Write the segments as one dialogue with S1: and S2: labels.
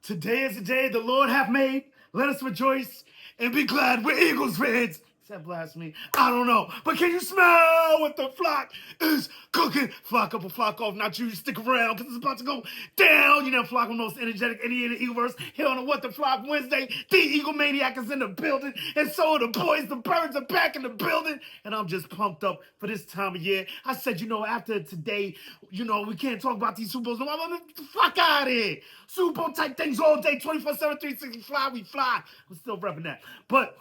S1: Today is the day the Lord hath made. Let us rejoice and be glad. We're Eagles fans. Is that blasphemy? I don't know. But can you smell what the flock is cooking? Flock up or flock off. Not you stick around because it's about to go down. You know, flock the most energetic Indian in the Eagleverse. Here on the What the Flock Wednesday. The Eagle Maniac is in the building. And so are the boys. The birds are back in the building. And I'm just pumped up for this time of year. I said, after today, we can't talk about these Super Bowls. No, I'm the fuck out of here. Super Bowl type things all day, 24/7, 365. We fly. I'm still repping that. But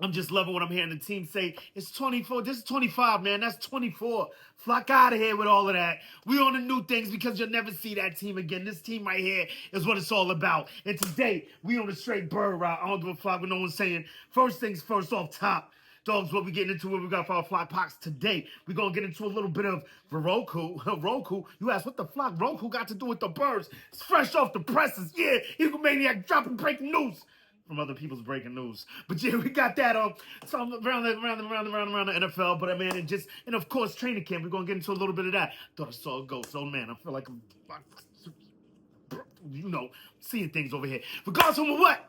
S1: I'm just loving what I'm hearing the team say. It's 24. This is 25, man. That's 24. Flock out of here with all of that. We on the new things because you'll never see that team again. This team right here is what it's all about. And today, we on the straight bird route. I don't give a flock what no one's saying. First things first, off top. Dogs, what we getting into, what we got for our flock pox today. We're going to get into a little bit of Roku. Roku, you asked what the flock Roku got to do with the birds. It's fresh off the presses. Yeah, Eagle Maniac dropping breaking news from other people's breaking news. But yeah, we got that so around the NFL. But and of course training camp. We're gonna get into a little bit of that. Thought I saw a ghost. Oh man, I feel like I'm seeing things over here. Regardless of what?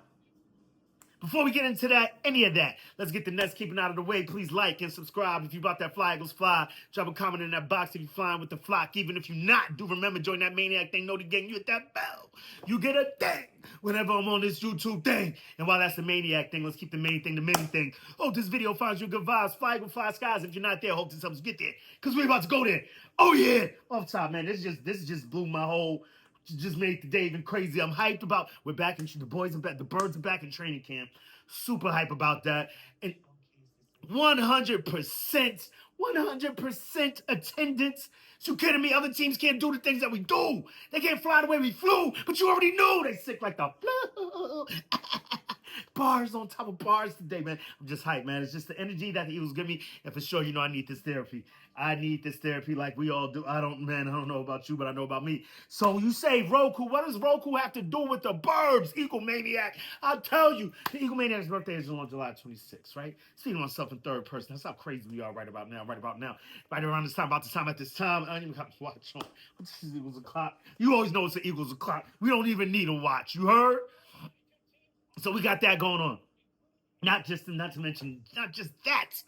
S1: Before we get into any of that, let's get the Nets keeping out of the way. Please like and subscribe. If you bought that Fly Eagles Fly, drop a comment in that box if you're flying with the flock. Even if you're not, do remember, join that Maniac thing. Know the gang, you hit that bell. You get a thing whenever I'm on this YouTube thing. And while that's the Maniac thing, let's keep the main thing the main thing. Hope this video finds you good vibes. Fly Eagle Fly Skies. If you're not there, hope this helps you get there. Because we're about to go there. Oh, yeah. Off top, man. This just blew my whole... Just made the day even crazy. I'm hyped about. We're back in the boys are back. The birds are back in training camp. Super hype about that. And 100% attendance. You kidding me? Other teams can't do the things that we do. They can't fly the way we flew. But you already knew they sick like the flu. Bars on top of bars today, man. I'm just hyped, man. It's just the energy that the Eagles give me. And for sure, I need this therapy. I need this therapy like we all do. I don't know about you, but I know about me. So you say Roku. What does Roku have to do with the Burbs, Eagle Maniac? I'll tell you. The Eagle Maniac's birthday is on July 26th, right? Speaking of myself in third person. That's how crazy we are right about now. Right around this time, about the time at this time. I don't even have to watch on. What's this Eagles o'clock? You always know it's the Eagles o'clock. We don't even need a watch. You heard? So we got that going on. Not just that.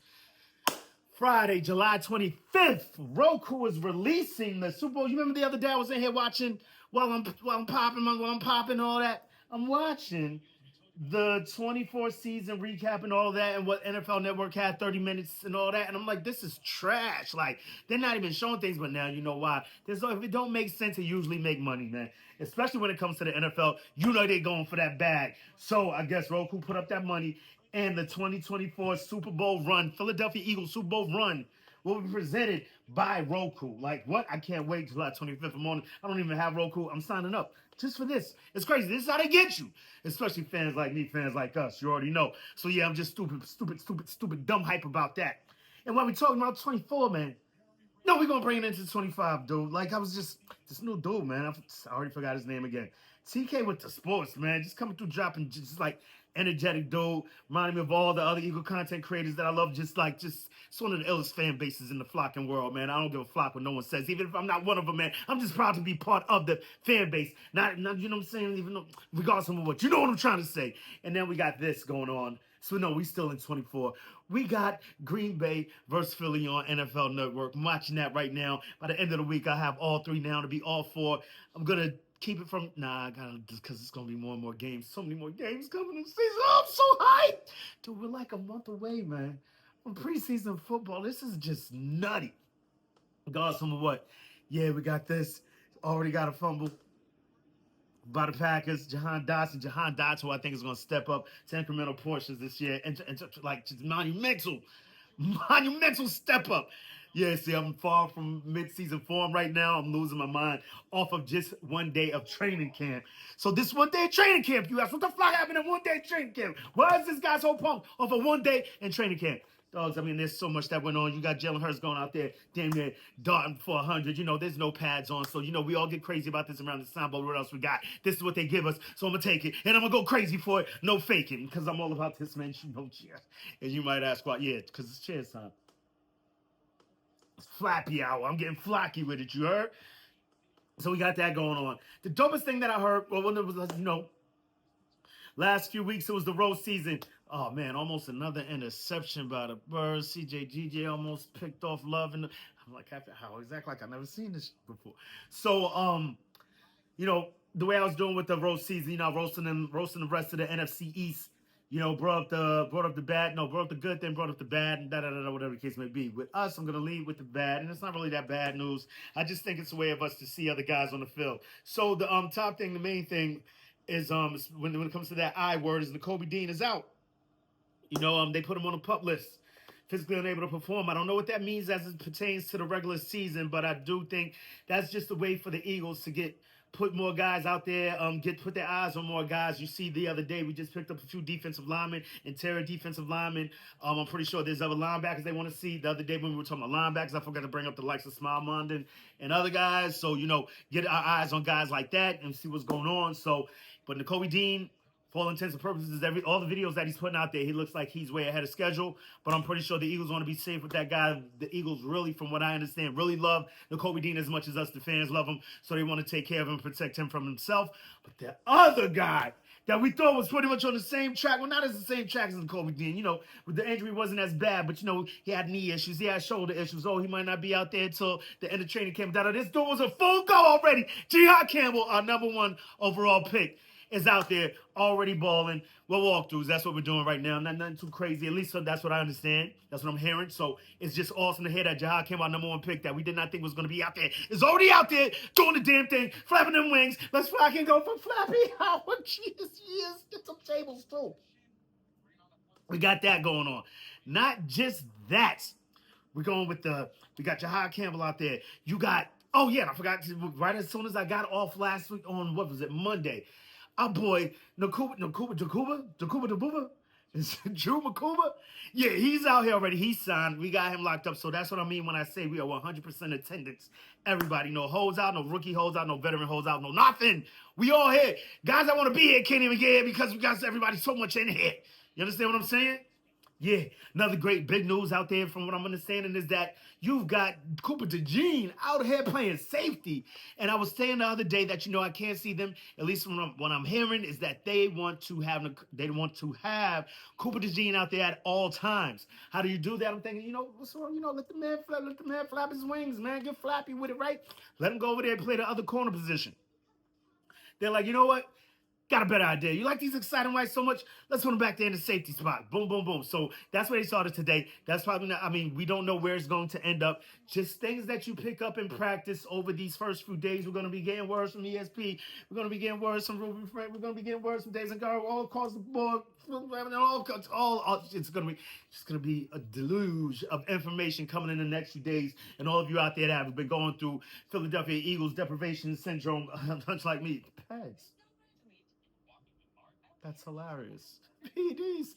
S1: Friday, July 25th, Roku is releasing the Super Bowl. You remember the other day I was in here watching while I'm popping all that. I'm watching the 24 season recap and all that, and what NFL Network had 30 minutes and all that, and I'm like, this is trash. Like, they're not even showing things, but now you know why. If it don't make sense, it usually make money, man. Especially when it comes to the NFL, they're going for that bag. So I guess Roku put up that money, and the 2024 Super Bowl run, Philadelphia Eagles Super Bowl run, will be presented by Roku. Like, what? I can't wait till July 25th morning. I don't even have Roku. I'm signing up just for this. It's crazy. This is how they get you. Especially fans like me, fans like us. You already know. So, yeah, I'm just stupid, dumb hype about that. And while we're talking about 24, man, no, we're going to bring it into 25, dude. Like, I was just, this new dude, man. I already forgot his name again. TK with the sports, man. Just coming through dropping just like energetic dude. Reminding me of all the other Eagle content creators that I love. Just it's one of the illest fan bases in the flocking world, man. I don't give a flock what no one says. Even if I'm not one of them, man. I'm just proud to be part of the fan base. Not you know what I'm saying? Even though, regardless of what. You know what I'm trying to say. And then we got this going on. So, no, we still in 24. We got Green Bay versus Philly on NFL Network. I'm watching that right now. By the end of the week, I have all three now to be all four. I'm going to keep it from... I got to... Because it's going to be more and more games. So many more games coming in the season. Oh, I'm so hyped. Dude, we're like a month away, man. From preseason football. This is just nutty. God, some of what? Yeah, we got this. Already got a fumble by the Packers, Jihaad, who I think is going to step up to incremental portions this year, and just monumental step up. Yeah, see, I'm far from mid-season form right now. I'm losing my mind off of just one day of training camp. So this one day of training camp, you ask, what the fuck happened in one day of training camp? Why is this guy so pumped off of one day in training camp? Dogs, there's so much that went on. You got Jalen Hurts going out there, damn near darting for 100. There's no pads on. So, we all get crazy about this around this time, but what else we got? This is what they give us, so I'm going to take it. And I'm going to go crazy for it. No faking, because I'm all about this, man. Cheers. And you might ask why. Yeah, because it's cheers time. It's flappy hour. I'm getting flocky with it, you heard? So we got that going on. The dopest thing that I heard, well, when it was, last few weeks it was the roast season. Oh man, almost another interception by the Birds. CJ almost picked off Love, and I'm like, how exactly like I never seen this before. So the way I was doing with the roast season, roasting the rest of the NFC East. Brought up the bad. No, brought up the good, then brought up the bad, and whatever the case may be. With us, I'm gonna lead with the bad, and it's not really that bad news. I just think it's a way of us to see other guys on the field. So the top thing, the main thing, is when it comes to that I word, is Kobe Dean is out. They put him on a PUP list, physically unable to perform. I don't know what that means as it pertains to the regular season, but I do think that's just a way for the Eagles to put more guys out there, put their eyes on more guys. You see, the other day we just picked up a few defensive linemen, interior defensive linemen. I'm pretty sure there's other linebackers they want to see. The other day when we were talking about linebackers, I forgot to bring up the likes of Smile Mondon and other guys. So get our eyes on guys like that and see what's going on. So, but Nakobe Dean, for all intents and purposes, all the videos that he's putting out there, he looks like he's way ahead of schedule. But I'm pretty sure the Eagles want to be safe with that guy. The Eagles really, from what I understand, really love Kobe Dean as much as us, the fans, love him. So they want to take care of him and protect him from himself. But the other guy that we thought was pretty much on the same track, well, not as the same track as Kobe Dean. The injury wasn't as bad, but he had knee issues, he had shoulder issues. Oh, he might not be out there until the end of training camp. This dude was a full go already. Jihaad Campbell, our #1 overall pick, is out there already balling. Well, walkthroughs, that's what we're doing right now. Nothing too crazy. At least that's what I understand. That's what I'm hearing. So it's just awesome to hear that Jihaad Campbell, our #1 pick, that we did not think was going to be out there, is already out there doing the damn thing, flapping them wings. Let's fly and go for Flappy. Oh, yes. Get some tables, too. We got that going on. Not just that. We got Jihaad Campbell out there. You got, oh yeah, I forgot, right as soon as I got off last week on, what was it, Monday, our boy, Jakuba, is Drew Makuba? Yeah, he's out here already. He's signed. We got him locked up. So that's what I mean when I say we are 100% attendance. Everybody, no holds out, no rookie holds out, no veteran holds out, no nothing. We all here. Guys that want to be here can't even get here because we got everybody so much in here. You understand what I'm saying? Yeah, another great big news out there from what I'm understanding is that you've got Cooper DeJean out here playing safety. And I was saying the other day that, I can't see them, at least from what I'm hearing, is that they want to have Cooper DeJean out there at all times. How do you do that? I'm thinking, what's wrong? Let the man flap his wings, man. Get flappy with it, right? Let him go over there and play the other corner position. They're like, you know what? Got a better idea. You like these exciting whites so much? Let's put them back there in the safety spot. Boom, boom, boom. So that's where they started today. That's probably not, we don't know where it's going to end up. Just things that you pick up in practice over these first few days. We're going to be getting words from ESP. We're going to be getting words from Ruben Frank. We're going to be getting words from Days and Gar all across the board. It's going to be a deluge of information coming in the next few days. And all of you out there that have been going through Philadelphia Eagles deprivation syndrome, much like me. Pads. That's hilarious. PDs.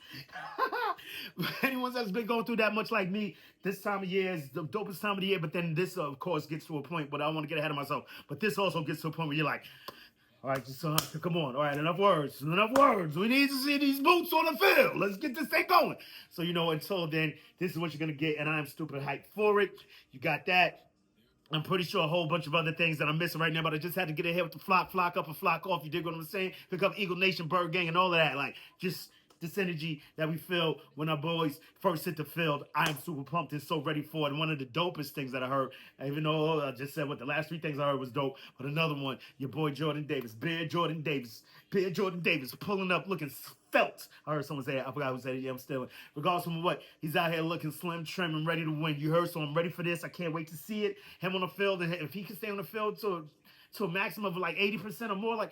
S1: Anyone that's been going through that much like me, this time of year is the dopest time of the year, but then this, of course, gets to a point, but I don't want to get ahead of myself. But this also gets to a point where you're like, all right, just come on. All right, enough words. We need to see these boots on the field. Let's get this thing going. So, until then, this is what you're going to get, and I'm stupid hyped for it. You got that. I'm pretty sure a whole bunch of other things that I'm missing right now, but I just had to get ahead with the flock up and flock off. You dig what I'm saying? Pick up Eagle Nation, Bird Gang, and all of that. Like, just this energy that we feel when our boys first hit the field. I am super pumped and so ready for it. And one of the dopest things that I heard, even though I just said what the last 3 things I heard was dope, but another one, your boy Jordan Davis, Beard Jordan Davis, pulling up looking felt. I heard someone say it. I forgot who said it. Yeah, I'm still. Regardless of what, he's out here looking slim, trim, and ready to win. You heard, so I'm ready for this. I can't wait to see it. Him on the field, and if he can stay on the field to a maximum of like 80% or more,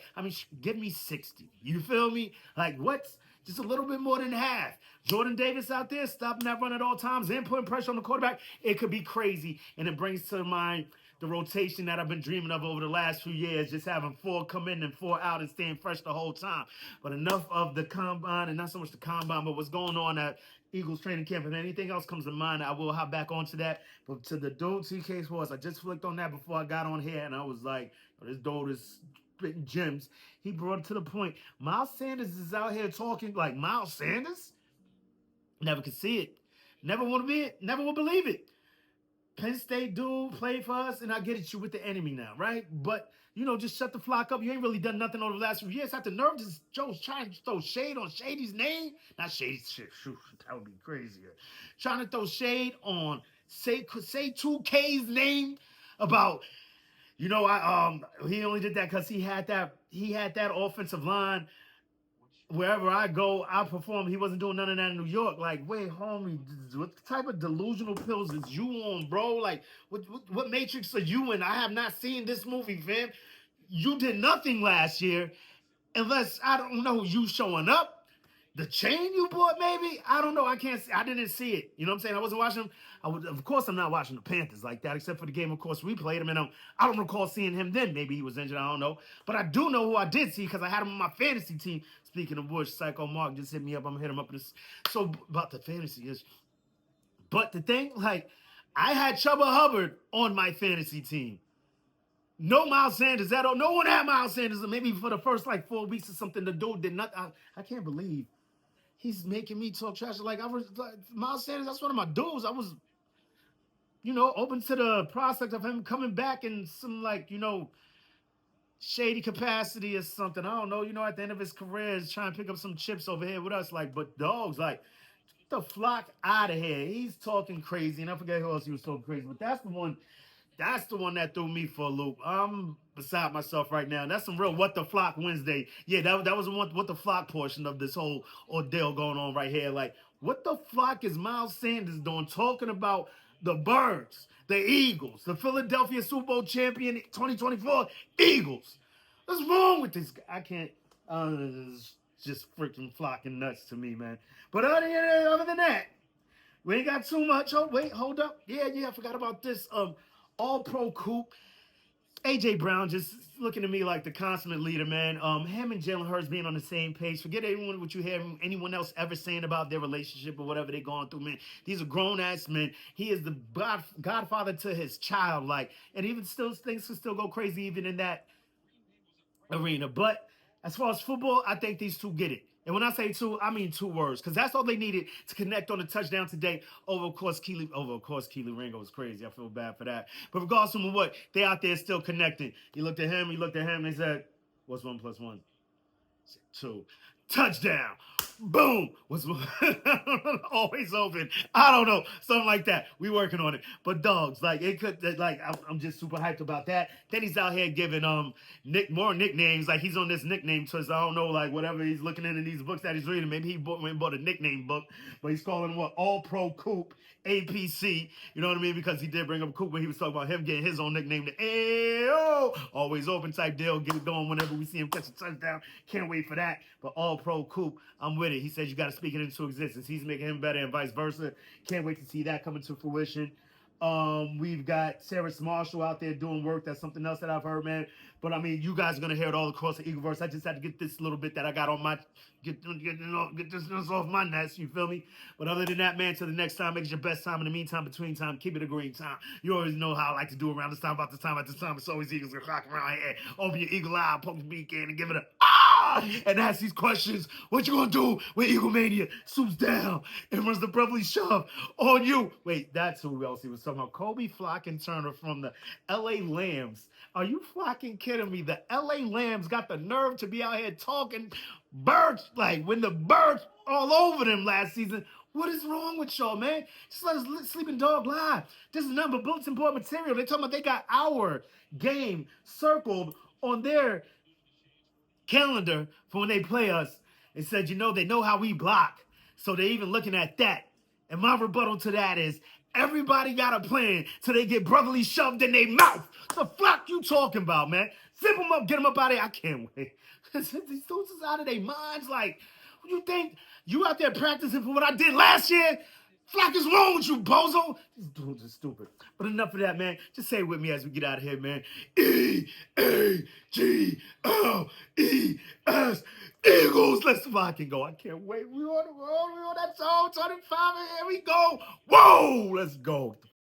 S1: give me 60. You feel me? Like, what? Just a little bit more than half. Jordan Davis out there stopping that run at all times and putting pressure on the quarterback. It could be crazy. And it brings to mind the rotation that I've been dreaming of over the last few years, just having 4 come in and 4 out and staying fresh the whole time. But enough of the combine, and not so much the combine, but what's going on at Eagles training camp. If anything else comes to mind, I will hop back onto that. But to the dude TK Sports, I just flicked on that before I got on here, and I was like, this dude is spitting gems. He brought it to the point. Miles Sanders is out here talking like Miles Sanders? Never could see it. Never want to be it. Never will believe it. Penn State dude played for us, and I get it, you with the enemy now, right? But just shut the flock up. You ain't really done nothing over the last few years. Have the nerve to Joe's trying to throw shade on Shady's name. Not Shady shit. That would be crazier. Trying to throw shade on say 2K's name about he only did that because he had that offensive line. Wherever I go, I perform. He wasn't doing none of that in New York. Like, wait, homie, what type of delusional pills is you on, bro? Like, what matrix are you in? I have not seen this movie, fam. You did nothing last year, unless I don't know you showing up. The chain you bought, maybe? I don't know. I can't see. I didn't see it. You know what I'm saying? I wasn't watching him. Of course, I'm not watching the Panthers like that, except for the game, of course, we played him. And I don't recall seeing him then. Maybe he was injured. I don't know. But I do know who I did see because I had him on my fantasy team. Speaking of which, Psycho Mark just hit me up. I'm going to hit him up. So, about the fantasy is. But the thing, like, I had Chuba Hubbard on my fantasy team. No Miles Sanders. No one had Miles Sanders. Maybe for the first, 4 weeks or something, the dude did not. I can't believe he's making me talk trash. Like, Miles Sanders, that's one of my dudes. I was, open to the prospect of him coming back in some, shady capacity or something. I don't know. At the end of his career, he's trying to pick up some chips over here with us. But dogs, get the flock out of here. He's talking crazy. And I forget who else he was talking crazy. But that's the one. That's the one that threw me for a loop. I'm beside myself right now. That's some real What the Flock Wednesday. Yeah, that was the What the Flock portion of this whole ordeal going on right here. Like, what the flock is Miles Sanders doing talking about the Birds, the Eagles, the Philadelphia Super Bowl champion 2024 Eagles? What's wrong with this guy? I can't. It's just freaking flocking nuts to me, man. But other than that, we ain't got too much. Oh, wait, hold up. Yeah, I forgot about this. All-Pro Coop. A.J. Brown just looking at me like the consummate leader, man. Him and Jalen Hurts being on the same page. Forget what you hear anyone else ever saying about their relationship or whatever they're going through, man. These are grown-ass men. He is the godfather to his child, and even still, things can still go crazy even in that arena. But as far as football, I think these two get it. And when I say two, I mean 2 words, because that's all they needed to connect on the touchdown today. Of course, Keely Ringo was crazy. I feel bad for that. But regardless of what, they out there still connecting. He looked at him, they said, what's 1 + 1? 2. Touchdown. Boom. What's always open? I don't know. Something like that. We working on it. But dogs, I'm just super hyped about that. Then he's out here giving more nicknames. Like, he's on this nickname twist. I don't know, whatever he's looking in these books that he's reading. Maybe he went and bought a nickname book. But he's calling what? All-Pro Coop. APC, you know what I mean? Because he did bring up Coop when he was talking about him getting his own nickname, the AO, always open type deal. Get it going whenever we see him catch a touchdown. Can't wait for that. But All-Pro Coop, I'm with it. He says you got to speak it into existence. He's making him better and vice versa. Can't wait to see that coming to fruition. We've got Sarah Marshall out there doing work. That's something else that I've heard, man. But I mean, you guys are gonna hear it all across the Eagleverse. I just had to get this little bit that I got on my get this off my nest. You feel me? But other than that, man, till the next time, make it your best time. In the meantime, between time, keep it a green time. You always know how I like to do around this time, about this time, at this time. It's always Eagles o'clock around here. Open your eagle eye, poke the beak in, and give it a and ask these questions. What you gonna do when Eagle Mania swoops down and runs the Beverly shove on you? Wait, that's who else he was talking about. Kobe Flocking Turner from the LA Lambs. Are you fucking kidding me? The LA Lambs got the nerve to be out here talking birds, when the birds all over them last season. What is wrong with y'all, man? Just let us Sleeping Dog live. This is number bulletin board material. They talking about they got our game circled on their calendar for when they play us. It said, they know how we block. So they're even looking at that. And my rebuttal to that is, everybody got a plan till they get brotherly shoved in their mouth. The fuck you talking about, man? Zip them up, get them up out of here. I can't wait. These dudes is out of their minds. You think you out there practicing for what I did last year? Flock is wrong with you, bozo. These dudes are stupid. But enough of that, man. Just say it with me as we get out of here, man. E-A-G-L-E-S. Eagles. Let's fucking go. I can't wait. We on the road. We on that zone 25. And here we go. Whoa. Let's go.